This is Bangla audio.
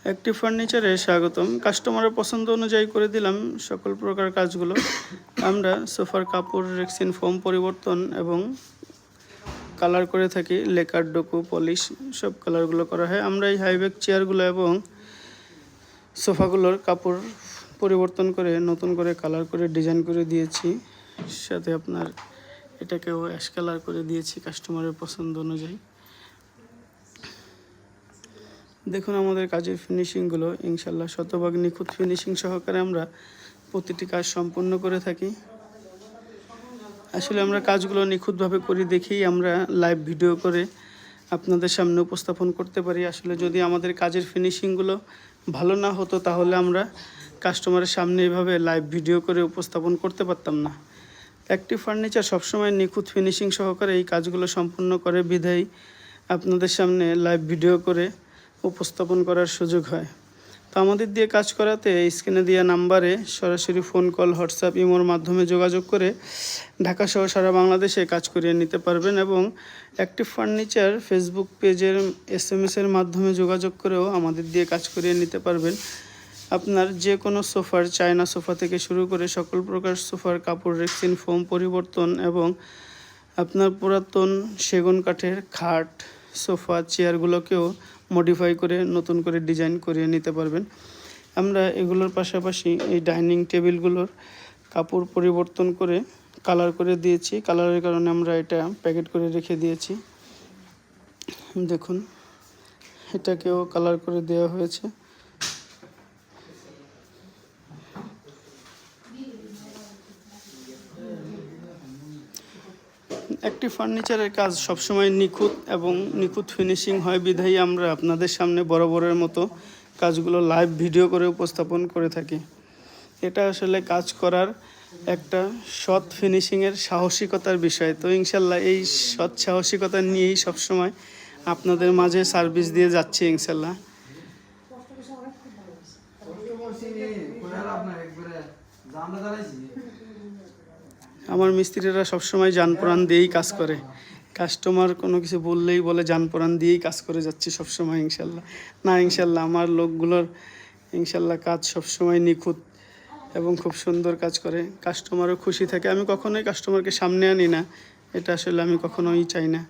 অ্যাক্টিভ ফার্নিচারে স্বাগতম। কাস্টমারের পছন্দ অনুযায়ী করে দিলাম সকল প্রকার কাজগুলো। আমরা সোফার কাপড়, রেক্সিন ফোম পরিবর্তন এবং কালার করে থাকি। লেকার, ডোকো, পলিশ সব কালারগুলো করা হয়। আমরা এই হাইব্যাক চেয়ারগুলো এবং সোফাগুলোর কাপড় পরিবর্তন করে নতুন করে কালার করে ডিজাইন করে দিয়েছি। সাথে আপনার এটাকেও অ্যাশ কালার করে দিয়েছি কাস্টমারের পছন্দ অনুযায়ী। দেখুন আমাদের কাজের ফিনিশিংগুলো ইনশাল্লাহ শতভাগ নিখুঁত ফিনিশিং সহকারে আমরা প্রতিটি কাজ সম্পূর্ণ করে থাকি। আসলে আমরা কাজগুলো নিখুঁতভাবে করি দেখেই আমরা লাইভ ভিডিও করে আপনাদের সামনে উপস্থাপন করতে পারি। আসলে যদি আমাদের কাজের ফিনিশিংগুলো ভালো না হতো তাহলে আমরা কাস্টমারের সামনে এভাবে লাইভ ভিডিও করে উপস্থাপন করতে পারতাম না। অ্যাক্টিভ ফার্নিচার সবসময় নিখুঁত ফিনিশিং সহকারে এই কাজগুলো সম্পূর্ণ করে বিধায় আপনাদের সামনে লাইভ ভিডিও করে উপস্থাপন করার সুযোগ হয়। তো আমাদের দিয়ে কাজ করাতে স্ক্রিনে দেওয়া নাম্বারে সরাসরি ফোন কল, হোয়াটসঅ্যাপ, ইমোর মাধ্যমে যোগাযোগ করে ঢাকাসহ সারা বাংলাদেশে কাজ করিয়ে নিতে পারবেন এবং অ্যাক্টিভ ফার্নিচার ফেসবুক পেজের SMS-এর মাধ্যমে যোগাযোগ করেও আমাদের দিয়ে কাজ করিয়ে নিতে পারবেন। আপনার যে কোনো সোফার, চায়না সোফা থেকে শুরু করে সকল প্রকার সোফার কাপড়, রেক্সিন ফোম পরিবর্তন এবং আপনার পুরাতন সেগুন কাঠের খাট, সোফা, চেয়ারগুলোকেও মডিফাই করে নতুন করে ডিজাইন করিয়ে নিতে পারবেন। আমরা এগুলোর পাশাপাশি এই ডাইনিং টেবিলগুলোর কাপড় পরিবর্তন করে কালার করে দিয়েছি। কালারের কারণে আমরা এটা প্যাকেট করে রেখে দিয়েছি। দেখুন এটাকেও কালার করে দেওয়া হয়েছে। অ্যাক্টিভ ফার্নিচারের কাজ সবসময় নিখুঁত এবং নিখুঁত ফিনিশিং হয় বিধায় আমরা আপনাদের সামনে বরাবরের মতো কাজগুলো লাইভ ভিডিও করে উপস্থাপন করে থাকি। এটা আসলে কাজ করার একটা সৎ ফিনিশিংয়ের সাহসিকতার বিষয়। তো ইনশাল্লাহ এই সৎ সাহসিকতা নিয়েই সবসময় আপনাদের মাঝে সার্ভিস দিয়ে যাচ্ছি ইনশাল্লাহ। আমার মিস্ত্রিরা সবসময় জান প্রাণ দিয়েই কাজ করে। কাস্টমার কোনো কিছু বললেই বলে জান প্রাণ দিয়েই কাজ করে যাচ্ছি সবসময় ইনশাল্লাহ। না ইনশাল্লাহ আমার লোকগুলোর ইনশাল্লাহ কাজ সবসময় নিখুঁত এবং খুব সুন্দর কাজ করে। কাস্টমারও খুশি থাকে। আমি কখনোই কাস্টমারকে সামনে আনি না, এটা আসলে আমি কখনোই চাই না।